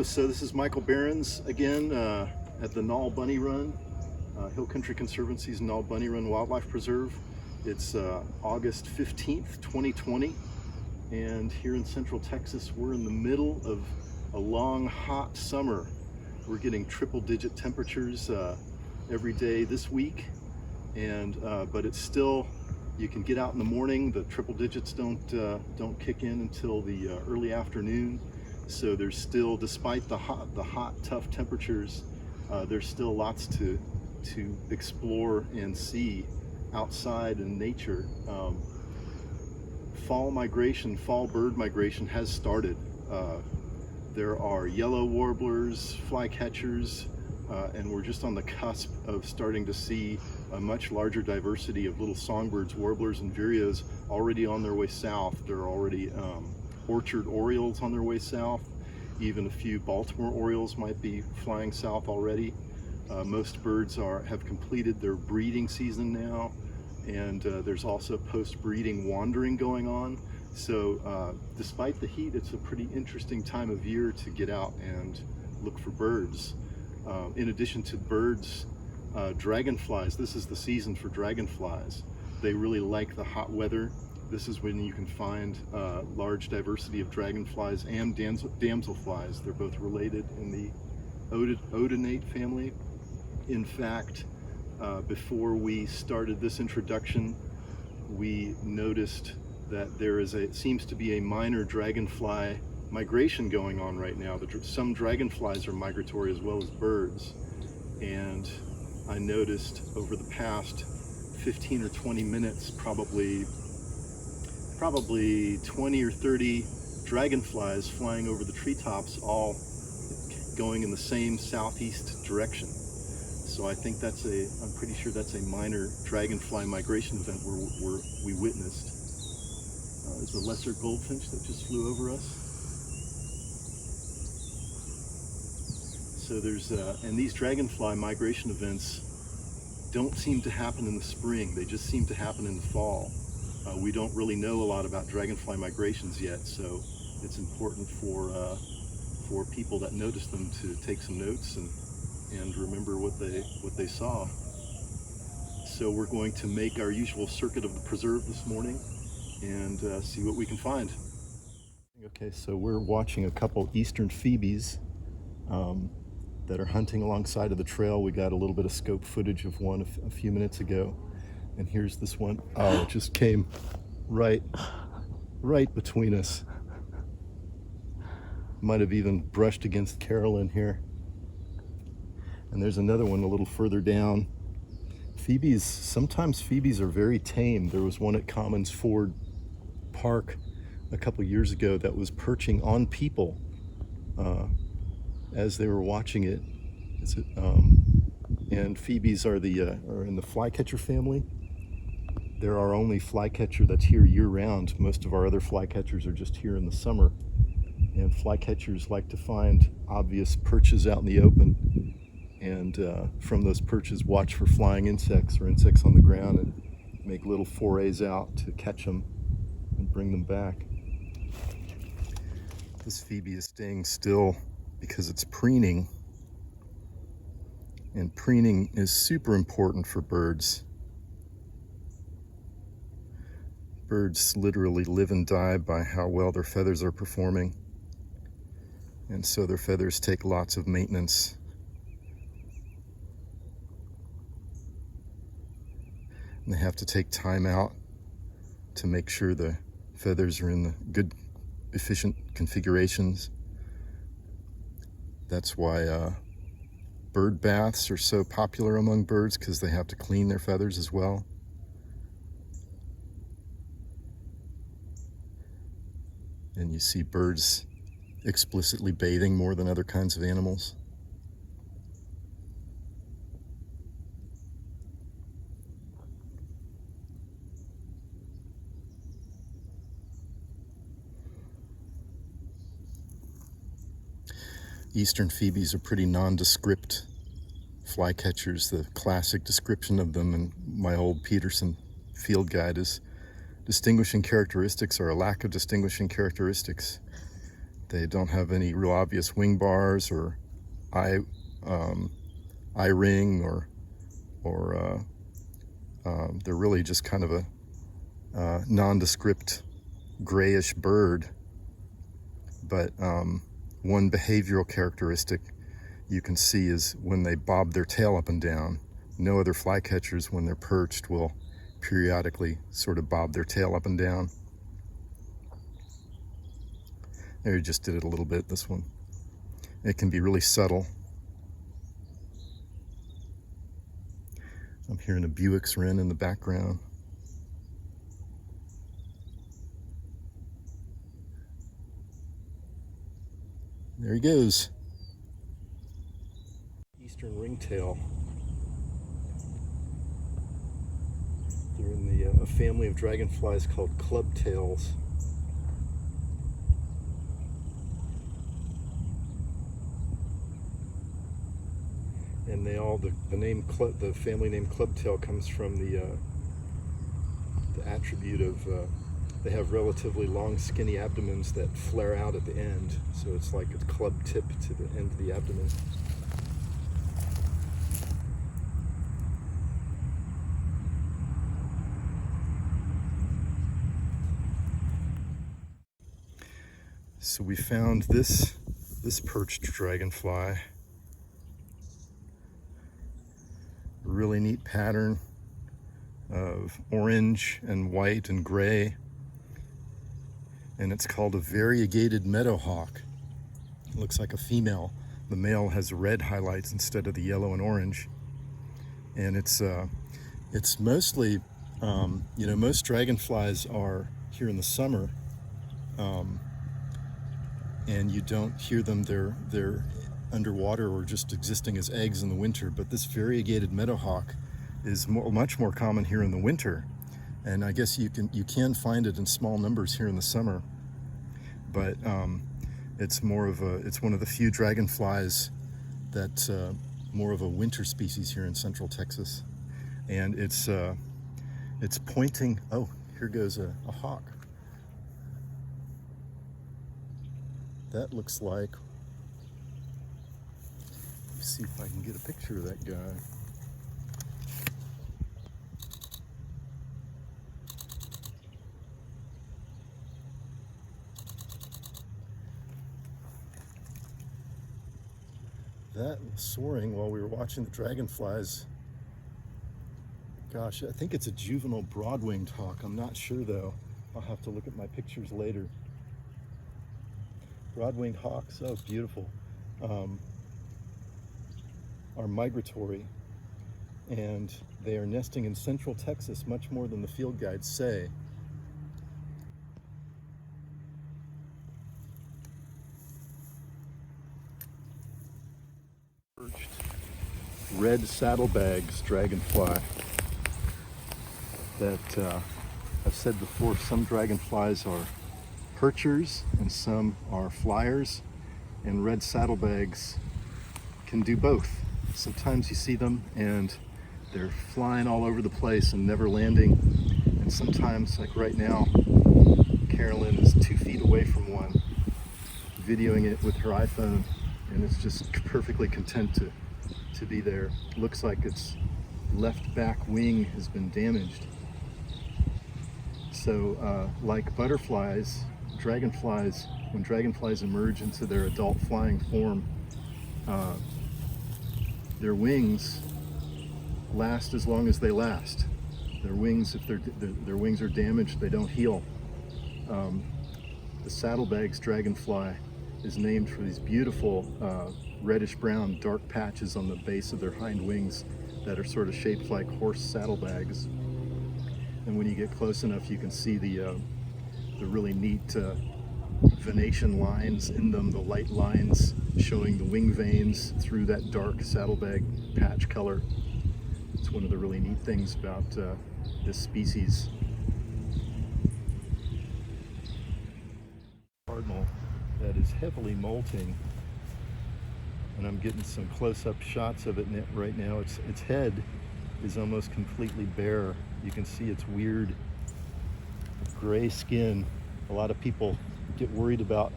Hello, so this is Mikael Behrens again at the Nalle Bunny Run, Hill Country Conservancy's Nalle Bunny Run Wildlife Preserve. It's August 15th, 2020, and here in Central Texas we're in the middle of a long, hot summer. We're getting triple-digit temperatures every day this week, and but it's still, you can get out in the morning. The triple digits don't kick in until the early afternoon. So there's still, despite the hot, tough temperatures, there's still lots to explore and see outside in nature. Fall bird migration has started. There are yellow warblers, flycatchers, and we're just on the cusp of starting to see a much larger diversity of little songbirds, warblers, and vireos already on their way south. There are already orchard orioles on their way south. Even a few Baltimore orioles might be flying south already. Most birds have completed their breeding season now, and there's also post-breeding wandering going on. So despite the heat, it's a pretty interesting time of year to get out and look for birds. In addition to birds, dragonflies, this is the season for dragonflies. They really like the hot weather. This is when you can find large diversity of dragonflies and damselflies. They're both related in the odonate family. In fact, before we started this introduction, we noticed that it seems to be a minor dragonfly migration going on right now. Some dragonflies are migratory as well as birds. And I noticed over the past 15 or 20 minutes, probably 20 or 30 dragonflies flying over the treetops, all going in the same southeast direction. So I think I'm pretty sure that's a minor dragonfly migration event we witnessed. There's a lesser goldfinch that just flew over us. So and these dragonfly migration events don't seem to happen in the spring. They just seem to happen in the fall. We don't really know a lot about dragonfly migrations yet, so it's important for people that notice them to take some notes and remember what they saw. So we're going to make our usual circuit of the preserve this morning and see what we can find. Okay, so we're watching a couple eastern phoebes that are hunting alongside of the trail. We got a little bit of scope footage of one a few minutes ago. And here's this one. Oh, it just came right between us. Might have even brushed against Carolyn here. And there's another one a little further down. Sometimes phoebes are very tame. There was one at Commons Ford Park a couple years ago that was perching on people as they were watching it. And phoebes are in the flycatcher family. They're our only flycatcher that's here year-round. Most of our other flycatchers are just here in the summer. And flycatchers like to find obvious perches out in the open, and from those perches watch for flying insects or insects on the ground and make little forays out to catch them and bring them back. This phoebe is staying still because it's preening. And preening is super important for birds. Birds literally live and die by how well their feathers are performing. And so their feathers take lots of maintenance. And they have to take time out to make sure the feathers are in the good, efficient configurations. That's why bird baths are so popular among birds, because they have to clean their feathers as well. And you see birds explicitly bathing more than other kinds of animals. Eastern phoebes are pretty nondescript flycatchers. The classic description of them in my old Peterson field guide is distinguishing characteristics or a lack of distinguishing characteristics. They don't have any real obvious wing bars or eye ring, or they're really just kind of a nondescript grayish bird. But one behavioral characteristic you can see is when they bob their tail up and down. No other flycatchers, when they're perched, will periodically sort of bob their tail up and down. There, you just did it a little bit, this one. It can be really subtle. I'm hearing a Buick's wren in the background. There he goes. Eastern ringtail. They're in a family of dragonflies called clubtails. And they all, the family name clubtail comes from the attribute of they have relatively long, skinny abdomens that flare out at the end, so it's like a club tip to the end of the abdomen. So we found this perched dragonfly. Really neat pattern of orange and white and gray, and it's called a variegated meadowhawk. It looks like a female. The male has red highlights instead of the yellow and orange, and it's mostly most dragonflies are here in the summer, and you don't hear them. They're underwater or just existing as eggs in the winter, but this variegated meadowhawk is much more common here in the winter, and I guess you can find it in small numbers here in the summer, but it's one of the few dragonflies that's more of a winter species here in central Texas, and it's pointing. Oh, here goes a hawk. That looks like, see if I can get a picture of that guy. That was soaring while we were watching the dragonflies. Gosh, I think it's a juvenile broad-winged hawk. I'm not sure though. I'll have to look at my pictures later. Broad-winged hawks, oh beautiful. Are migratory, and they are nesting in central Texas much more than the field guides say. Red saddlebags dragonfly that I've said before, some dragonflies are perchers and some are flyers, and red saddlebags can do both. Sometimes you see them and they're flying all over the place and never landing, and sometimes, like right now, Carolyn is 2 feet away from one, videoing it with her iPhone, and it's just perfectly content to be there. Looks like its left back wing has been damaged. So like butterflies, dragonflies, when dragonflies emerge into their adult flying form, their wings last as long as they last. Their wings, if their wings are damaged, they don't heal. The saddlebags dragonfly is named for these beautiful reddish-brown dark patches on the base of their hind wings that are sort of shaped like horse saddlebags. And when you get close enough, you can see the really neat venation lines in them, the light lines showing the wing veins through that dark saddlebag patch color. It's one of the really neat things about this species. Cardinal that is heavily molting, and I'm getting some close-up shots of it right now. Its head is almost completely bare. You can see its weird gray skin. A lot of people get worried about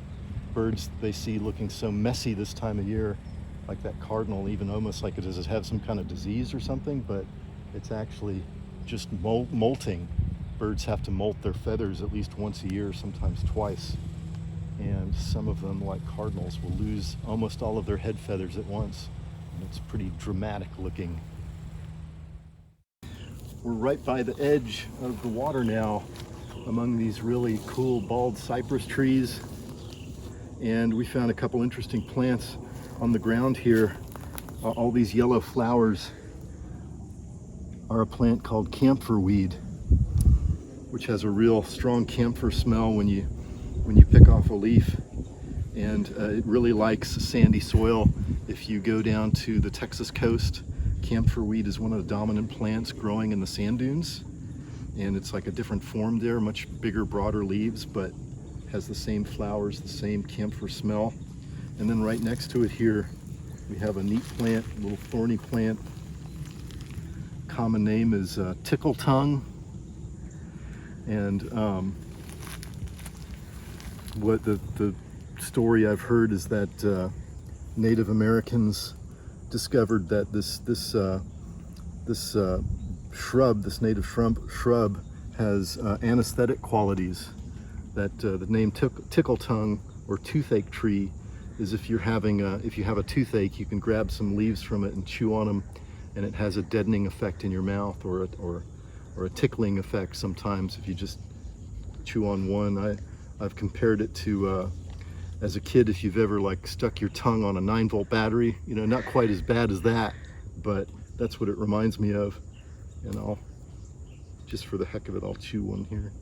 birds they see looking so messy this time of year, like that cardinal, even almost like does it have some kind of disease or something, but it's actually just molting. Birds have to molt their feathers at least once a year, sometimes twice. And some of them, like cardinals, will lose almost all of their head feathers at once. And it's pretty dramatic looking. We're right by the edge of the water now, among these really cool bald cypress trees. And we found a couple interesting plants on the ground here. All these yellow flowers are a plant called camphor weed, which has a real strong camphor smell when you pick off a leaf. And it really likes sandy soil. If you go down to the Texas coast, camphor weed is one of the dominant plants growing in the sand dunes. And it's like a different form there, much bigger, broader leaves, but has the same flowers, the same camphor smell. And then right next to it here, we have a neat plant, a little thorny plant. Common name is tickle tongue. And what the story I've heard is that Native Americans discovered that this native shrub has anesthetic qualities. That the name tickle tongue or toothache tree is if you have a toothache, you can grab some leaves from it and chew on them, and it has a deadening effect in your mouth, or a tickling effect sometimes if you just chew on one. I've compared it to as a kid, if you've ever like stuck your tongue on a 9-volt battery, you know, not quite as bad as that, but that's what it reminds me of. And I'll, just for the heck of it, I'll chew one here.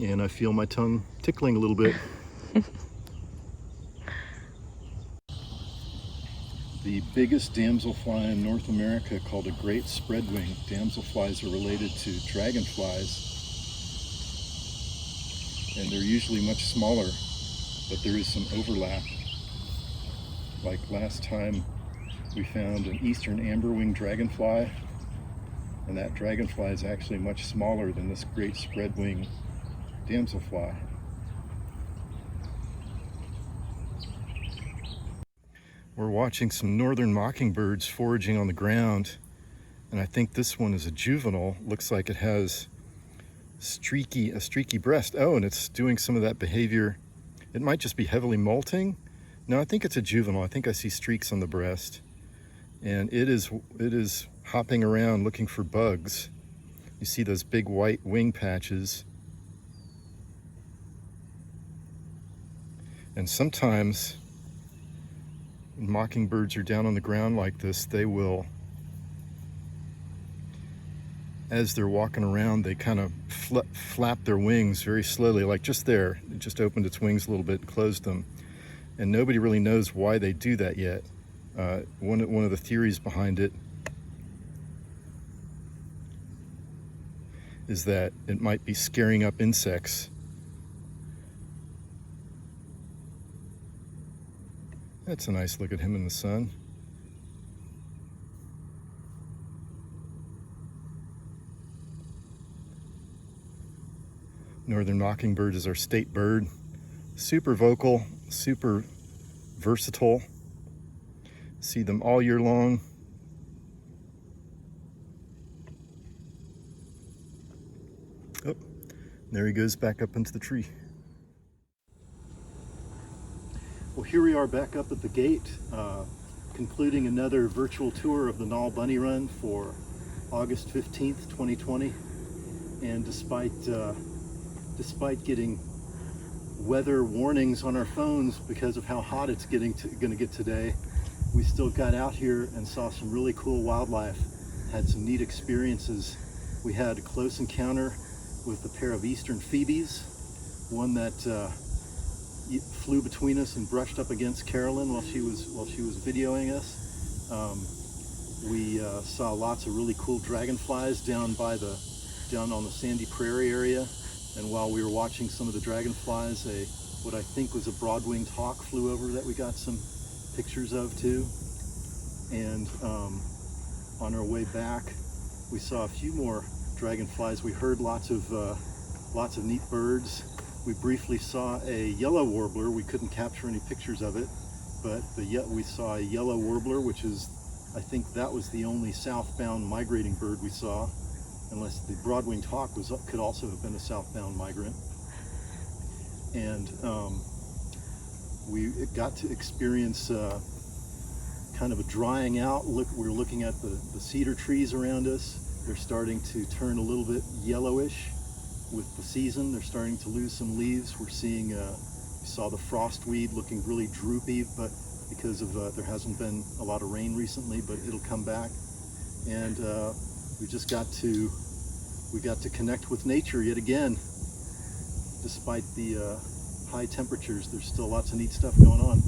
And I feel my tongue tickling a little bit. The biggest damselfly in North America, called a great spreadwing. Damselflies are related to dragonflies, and they're usually much smaller, but there is some overlap. Like last time we found an eastern amberwing dragonfly, and that dragonfly is actually much smaller than this great spreadwing damselfly. We're watching some northern mockingbirds foraging on the ground, and I think this one is a juvenile. Looks like it has a streaky breast. Oh, and it's doing some of that behavior. It might just be heavily molting. No, I think it's a juvenile. I think I see streaks on the breast, and it is hopping around looking for bugs. You see those big white wing patches. And sometimes when mockingbirds are down on the ground like this, they will, as they're walking around, they kind of flap their wings very slowly, like just there. It just opened its wings a little bit and closed them. And nobody really knows why they do that yet. One of the theories behind it is that it might be scaring up insects. That's a nice look at him in the sun. Northern mockingbird is our state bird. Super vocal, super versatile. See them all year long. Oh, there he goes back up into the tree. Well, here we are back up at the gate, concluding another virtual tour of the Nalle Bunny Run for August 15th, 2020. And despite getting weather warnings on our phones because of how hot it's going to get today, we still got out here and saw some really cool wildlife, had some neat experiences. We had a close encounter with a pair of eastern phoebes, one that flew between us and brushed up against Carolyn while she was videoing us. We saw lots of really cool dragonflies down on the sandy prairie area, and while we were watching some of the dragonflies, what I think was a broad-winged hawk flew over that we got some pictures of too. And on our way back, we saw a few more dragonflies. We heard lots of neat birds. We briefly saw a yellow warbler. We couldn't capture any pictures of it, but we saw a yellow warbler, which is, I think that was the only southbound migrating bird we saw, unless the broad-winged hawk could also have been a southbound migrant. And we got to experience kind of a drying out. We're looking at the cedar trees around us. They're starting to turn a little bit yellowish with the season. They're starting to lose some leaves. We're seeing, we saw the frostweed looking really droopy, but because of there hasn't been a lot of rain recently, but it'll come back. And we got to connect with nature yet again. Despite the high temperatures, there's still lots of neat stuff going on.